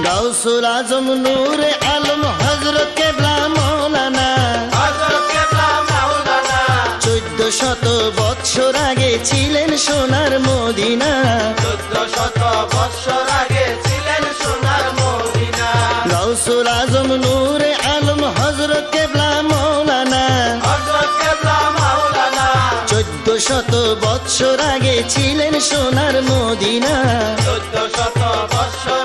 গাউসুল আজম নূরে আলম হযরত কেবলা মাওলানা 1400 বৎসর আগে ছিলেন সোনার মদিনা। 1400 বৎসর আগে ছিলেন সোনার মদিনা। গাউসুল আজম নূরে আলম হযরত কেবলা মাওলানা 1400 বৎসর আগে ছিলেন সোনার মদিনা। 1400 বৎসর